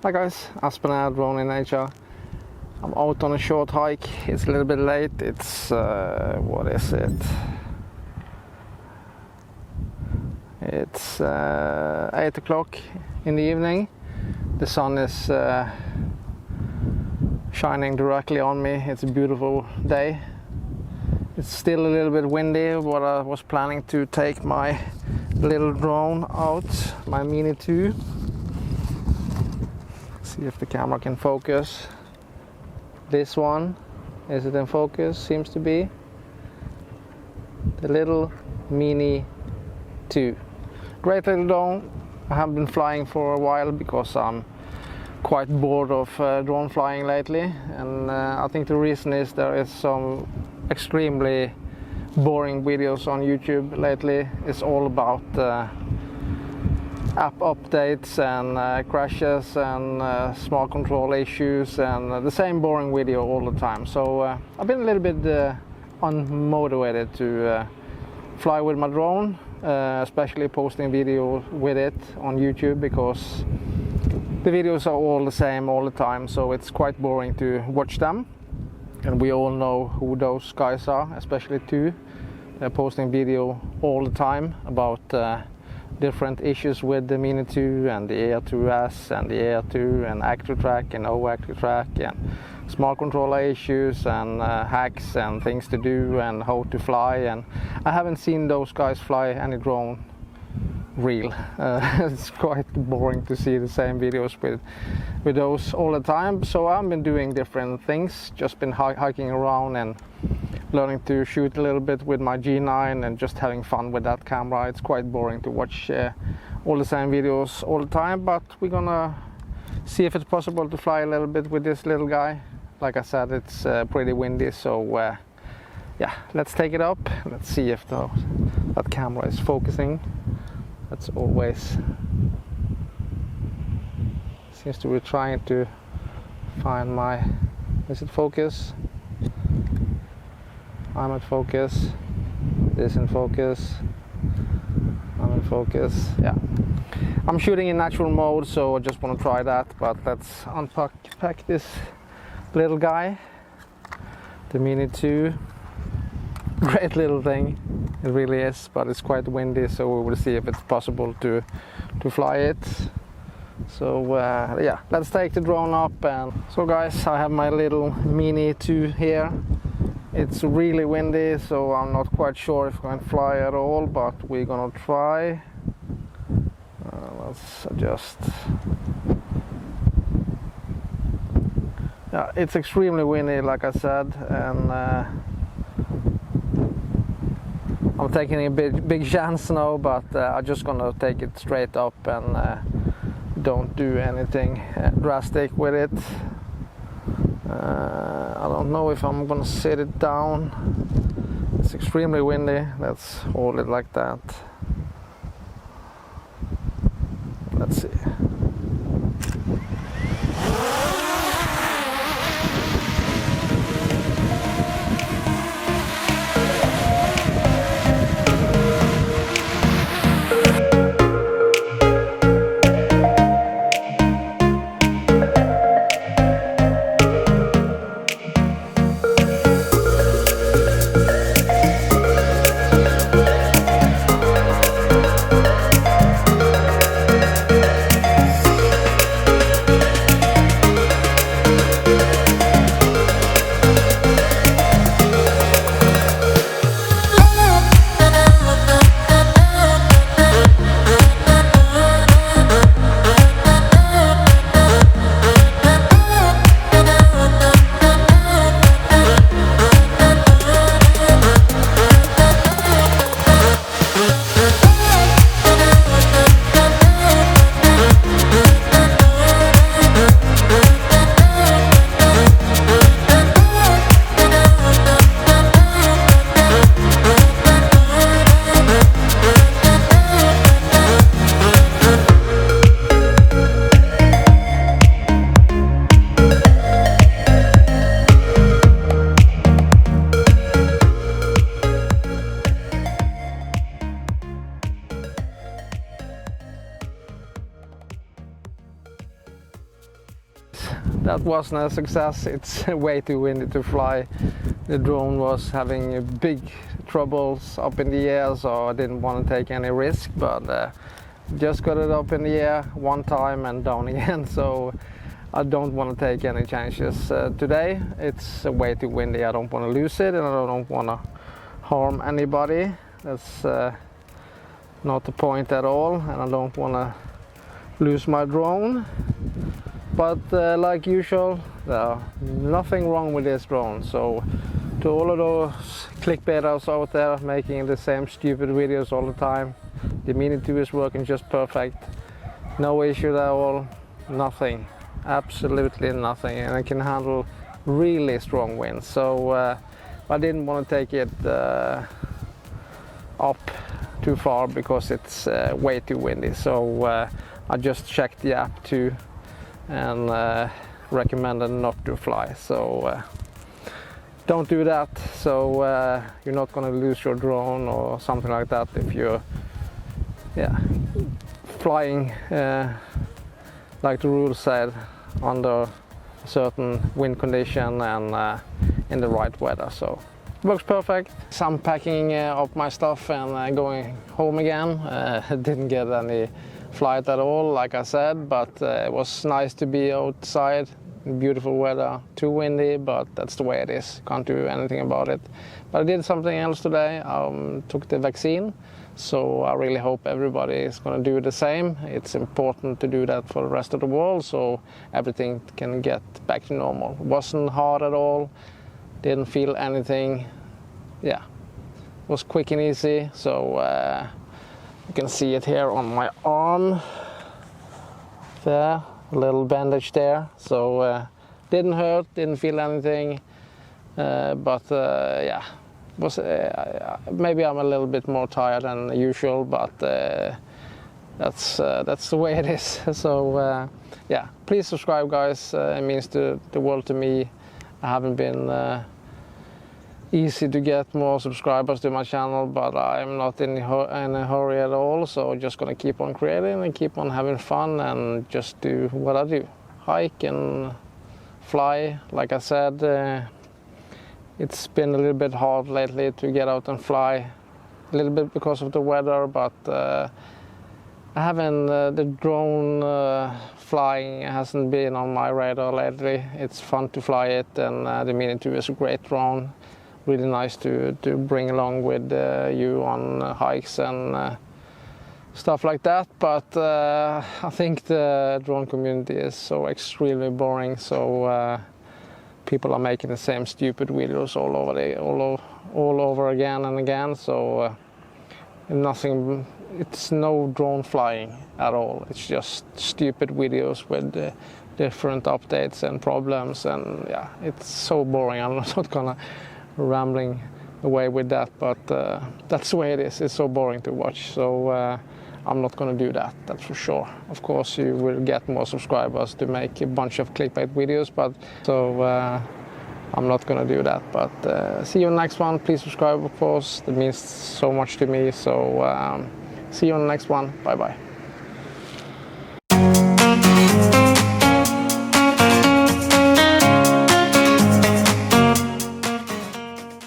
Hi guys, Aspen drone in nature. I'm out on a short hike. It's a little bit late. It's what is it? It's 8 o'clock in the evening. The sun is shining directly on me. It's a beautiful day. It's still a little bit windy, but I was planning to take my little drone out, my Mini 2. See if the camera can focus. This one, is it in focus? Seems to be. The little Mini 2. Great little drone. I haven't been flying for a while because I'm quite bored of drone flying lately, and I think the reason is there is some extremely boring videos on YouTube lately. It's all about app updates and crashes and smart control issues and the same boring video all the time. So I've been a little bit unmotivated to fly with my drone, especially posting video with it on YouTube, because the videos are all the same all the time, so it's quite boring to watch them. And we all know who those guys are, especially two. They're posting video all the time about different issues with the Mini 2 and the Air 2S and the Air 2 and active track and no active track and smart controller issues and hacks and things to do and how to fly. And I haven't seen those guys fly any drone real. It's quite boring to see the same videos with those all the time. So I've been doing different things, just been hiking around and learning to shoot a little bit with my G9 and just having fun with that camera. It's quite boring to watch all the same videos all the time, but we're gonna see if it's possible to fly a little bit with this little guy. Like I said, it's pretty windy, so yeah, let's take it up. Let's see if that camera is focusing. That's always seems to be trying to find my, is it focus? I'm at focus. This in focus. I'm in focus. Yeah. I'm shooting in natural mode, so I just want to try that. But let's unpack this little guy, the Mini 2. Great little thing. It really is, but it's quite windy, so we will see if it's possible to fly it. So yeah, let's take the drone up. And so guys, I have my little Mini 2 here. It's really windy, so I'm not quite sure if I can fly at all, but we're gonna try. Let's adjust. Yeah, it's extremely windy, like I said, and I'm taking a big chance now, but I'm just gonna take it straight up and don't do anything drastic with it. I don't know if I'm gonna sit it down. It's extremely windy. Let's hold it like that. Let's see. that wasn't a success. It's way too windy to fly. The drone was having big troubles up in the air, so I didn't want to take any risk, but just got it up in the air one time and down again, so I don't want to take any chances today. It's way too windy. I don't want to lose it, and I don't want to harm anybody. That's not the point at all, and I don't want to lose my drone. But like usual, there's nothing wrong with this drone. So to all of those clickbaiters out there making the same stupid videos all the time, the Mini 2 is working just perfect. No issue at all, nothing, absolutely nothing, and it can handle really strong winds. So I didn't want to take it up too far because it's way too windy. So I just checked the app too and recommended not to fly. So don't do that. So you're not going to lose your drone or something like that if you're flying like the rules said, under certain wind condition and in the right weather. So works perfect. So I'm packing up my stuff and going home again. Didn't get any flight at all, like I said, but it was nice to be outside. Beautiful weather, too windy, but that's the way it is. Can't do anything about it. But I did something else today. Took the vaccine, so I really hope everybody is going to do the same. It's important to do that for the rest of the world, so everything can get back to normal. It wasn't hard at all. Didn't feel anything. Yeah, it was quick and easy. So you can see it here on my arm. There. A little bandage there, so didn't hurt, didn't feel anything, but yeah, was maybe I'm a little bit more tired than usual, but that's the way it is. So yeah, please subscribe, guys. It means the world to me. I haven't been easy to get more subscribers to my channel, but I'm not in a hurry at all, so just gonna keep on creating and keep on having fun and just do what I do, hike and fly. Like I said, it's been a little bit hard lately to get out and fly, a little bit because of the weather, but I haven't the drone flying hasn't been on my radar lately. It's fun to fly it, and the Mini 2 is a great drone. Really nice to bring along with you on hikes and stuff like that, but I think the drone community is so extremely boring, so people are making the same stupid videos all over again and again, so it's no drone flying at all. It's just stupid videos with different updates and problems, and yeah, it's so boring. I'm not gonna rambling away with that, but that's the way it is. It's so boring to watch, so I'm not going to do that, that's for sure. Of course you will get more subscribers to make a bunch of clickbait videos, but so I'm not going to do that. But see you on the next one. Please subscribe, of course, that means so much to me. So see you on the next one. Bye bye.